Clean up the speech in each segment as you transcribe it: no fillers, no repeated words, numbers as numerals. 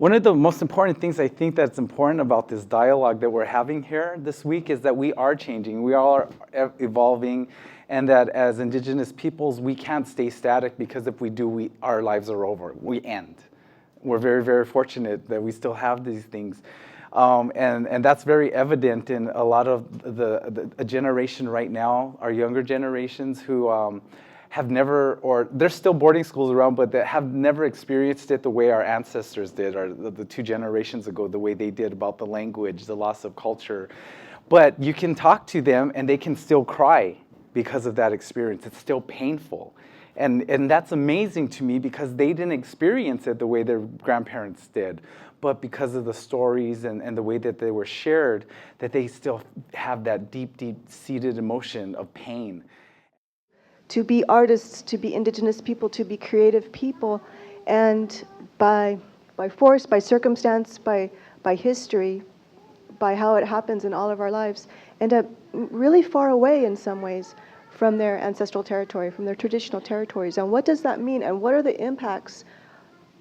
One of the most important things I think that's important about this dialogue that we're having here this week is that we are changing, we are evolving, and that as Indigenous peoples, we can't stay static, because if we do, our lives are over, we end. We're very, very fortunate that we still have these things. And that's very evident in a lot of a generation right now, our younger generations, who have never, or there's still boarding schools around, but that have never experienced it the way our ancestors did, or the 2 generations ago, the way they did, about the language, the loss of culture. But you can talk to them and they can still cry because of that experience. It's still painful. And that's amazing to me, because they didn't experience it the way their grandparents did. But because of the stories and the way that they were shared, that they still have that deep, deep-seated emotion of pain. To be artists, to be Indigenous people, to be creative people, and by force, by circumstance, by history, by how it happens in all of our lives, end up really far away in some ways from their ancestral territory, from their traditional territories. And what does that mean? And what are the impacts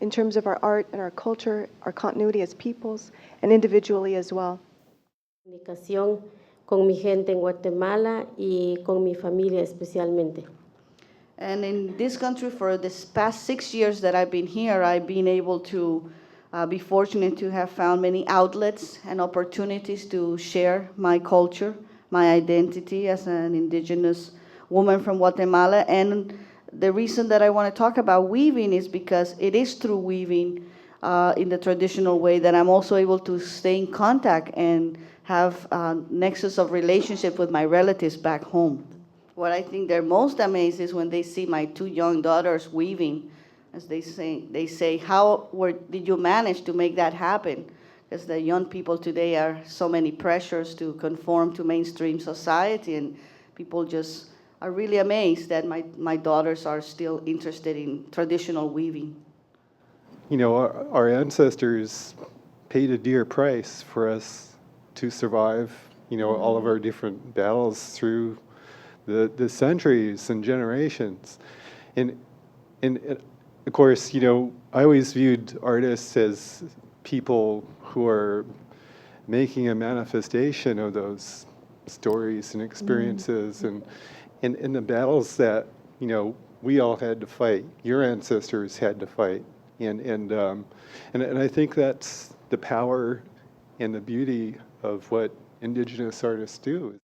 in terms of our art and our culture, our continuity as peoples, and individually as well? Comunicación con mi gente en Guatemala y con mi familia especialmente. And in this country, for this past 6 years that I've been here, I've been able to be fortunate to have found many outlets and opportunities to share my culture, my identity as an Indigenous woman from Guatemala. And the reason that I want to talk about weaving is because it is through weaving in the traditional way that I'm also able to stay in contact and have a nexus of relationship with my relatives back home. What I think they're most amazed is when they see my 2 young daughters weaving, as they say, how did you manage to make that happen? Because the young people today are so many pressures to conform to mainstream society, and people just are really amazed that my daughters are still interested in traditional weaving. You know, our ancestors paid a dear price for us to survive, you know, all of our different battles through the centuries and generations. And of course, you know, I always viewed artists as people who are making a manifestation of those stories and experiences and the battles that, you know, we all had to fight, your ancestors had to fight. And I think that's the power and the beauty of what Indigenous artists do.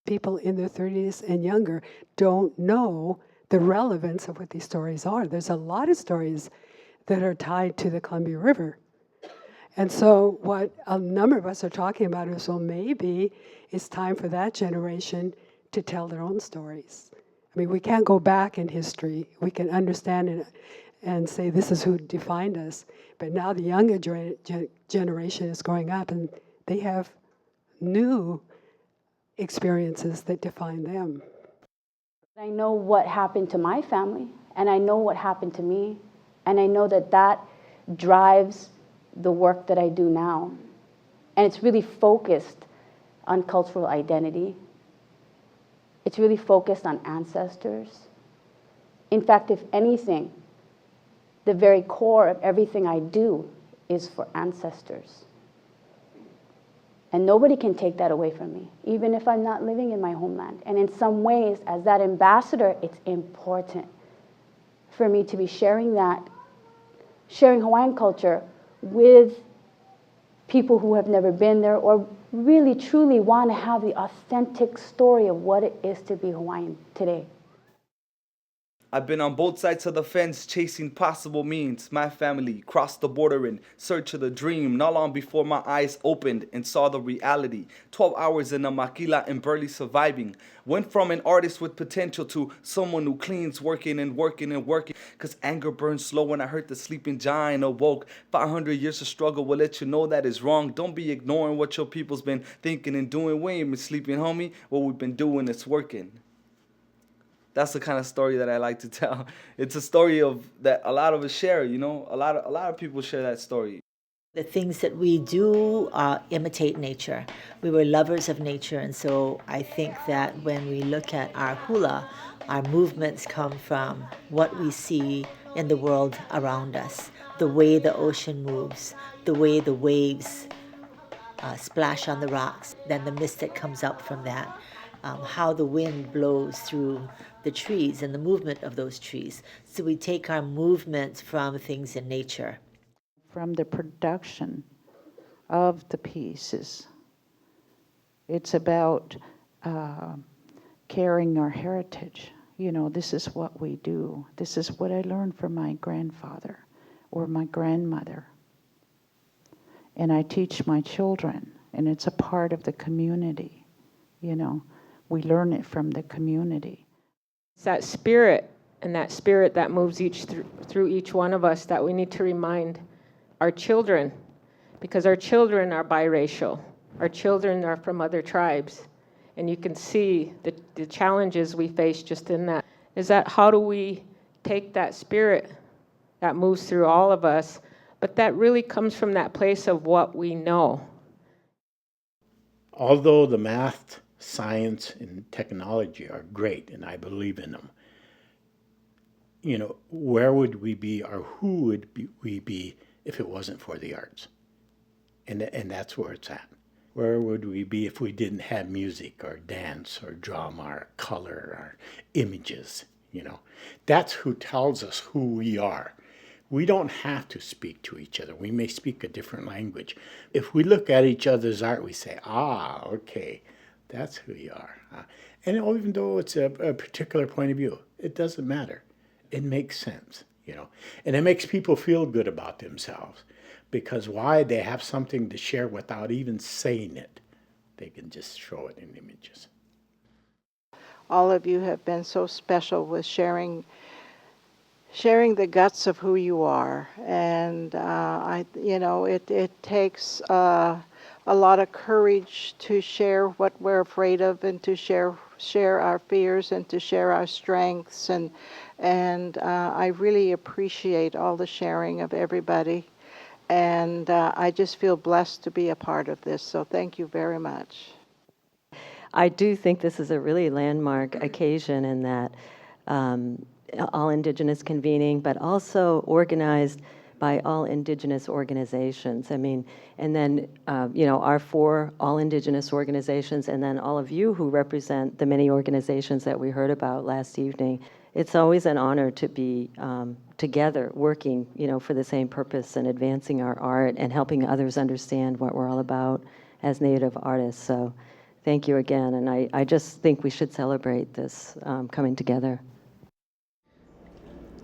People in their 30s and younger don't know the relevance of what these stories are. There's a lot of stories that are tied to the Columbia River. And so what a number of us are talking about is, well, maybe it's time for that generation to tell their own stories. I mean, we can't go back in history. We can understand it and say this is who defined us. But now the younger generation is growing up and they have new experiences that define them. I know what happened to my family, and I know what happened to me, and I know that that drives the work that I do now. And it's really focused on cultural identity. It's really focused on ancestors. In fact, if anything, the very core of everything I do is for ancestors. And nobody can take that away from me, even if I'm not living in my homeland. And in some ways, as that ambassador, it's important for me to be sharing Hawaiian culture with people who have never been there or really truly want to have the authentic story of what it is to be Hawaiian today. I've been on both sides of the fence chasing possible means. My family crossed the border in search of the dream. Not long before my eyes opened and saw the reality. 12 hours in a maquila and barely surviving. Went from an artist with potential to someone who cleans, working and working and working. Cause anger burns slow when I heard the sleeping giant awoke. 500 years of struggle will let you know that is wrong. Don't be ignoring what your people's been thinking and doing. We ain't been sleeping, homie. What we've been doing is working. That's the kind of story that I like to tell. It's a story of that a lot of us share, you know. A lot of people share that story. The things that we do imitate nature. We were lovers of nature, and so I think that when we look at our hula, our movements come from what we see in the world around us, the way the ocean moves, the way the waves splash on the rocks, then the mist that comes up from that, how the wind blows through the trees and the movement of those trees. So we take our movements from things in nature. From the production of the pieces. It's about carrying our heritage. You know, this is what we do. This is what I learned from my grandfather or my grandmother. And I teach my children, and it's a part of the community. You know, we learn it from the community. It's that spirit, and that spirit that moves through each one of us that we need to remind our children, because our children are biracial. Our children are from other tribes. And you can see the challenges we face just in that. Is that how do we take that spirit that moves through all of us, but that really comes from that place of what we know. Although the math, science, and technology are great, and I believe in them, you know, where would we be, or who would we be if it wasn't for the arts? And that's where it's at. Where would we be if we didn't have music or dance or drama or color or images, you know? That's who tells us who we are. We don't have to speak to each other. We may speak a different language. If we look at each other's art, we say, okay, that's who you are. And even though it's a particular point of view, it doesn't matter. It makes sense, you know, and it makes people feel good about themselves, because why? They have something to share without even saying it. They can just show it in images. All of you have been so special with sharing the guts of who you are, and it takes a lot of courage to share what we're afraid of, and to share our fears, and to share our strengths, and I really appreciate all the sharing of everybody, and I just feel blessed to be a part of this, so thank you very much. I do think this is a really landmark occasion in that all Indigenous convening, but also organized by all Indigenous organizations. I mean, and then, our 4 all Indigenous organizations, and then all of you who represent the many organizations that we heard about last evening. It's always an honor to be together working, for the same purpose and advancing our art and helping others understand what we're all about as Native artists. So thank you again. And I just think we should celebrate this coming together.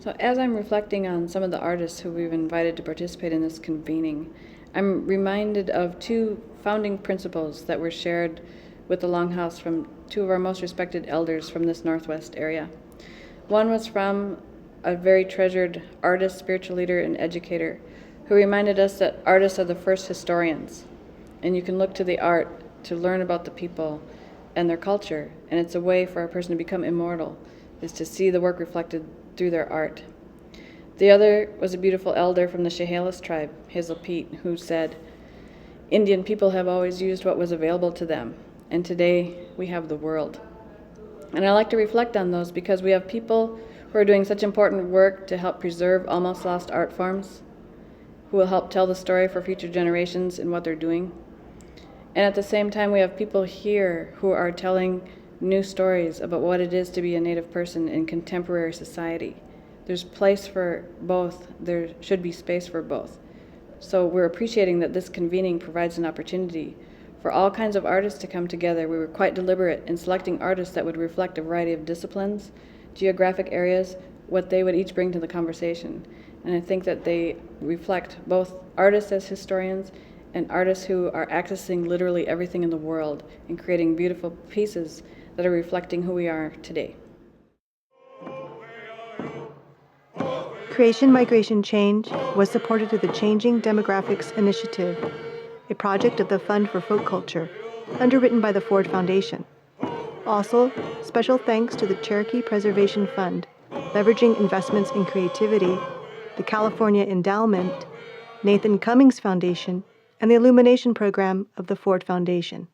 So as I'm reflecting on some of the artists who we've invited to participate in this convening, I'm reminded of 2 founding principles that were shared with the Longhouse from 2 of our most respected elders from this Northwest area. One was from a very treasured artist, spiritual leader, and educator who reminded us that artists are the first historians, and you can look to the art to learn about the people and their culture, and it's a way for a person to become immortal, is to see the work reflected through their art. The other was a beautiful elder from the Chehalis tribe, Hazel Pete, who said, "Indian people have always used what was available to them, and today we have the world." And I like to reflect on those because we have people who are doing such important work to help preserve almost lost art forms, who will help tell the story for future generations in what they're doing. And at the same time, we have people here who are telling new stories about what it is to be a Native person in contemporary society. There's place for both. There should be space for both. So we're appreciating that this convening provides an opportunity for all kinds of artists to come together. We were quite deliberate in selecting artists that would reflect a variety of disciplines, geographic areas, what they would each bring to the conversation. And I think that they reflect both artists as historians and artists who are accessing literally everything in the world and creating beautiful pieces that are reflecting who we are today. Creation Migration Change was supported through the Changing Demographics Initiative, a project of the Fund for Folk Culture, underwritten by the Ford Foundation. Also, special thanks to the Cherokee Preservation Fund, leveraging investments in creativity, the California Endowment, Nathan Cummings Foundation, and the Illumination Program of the Ford Foundation.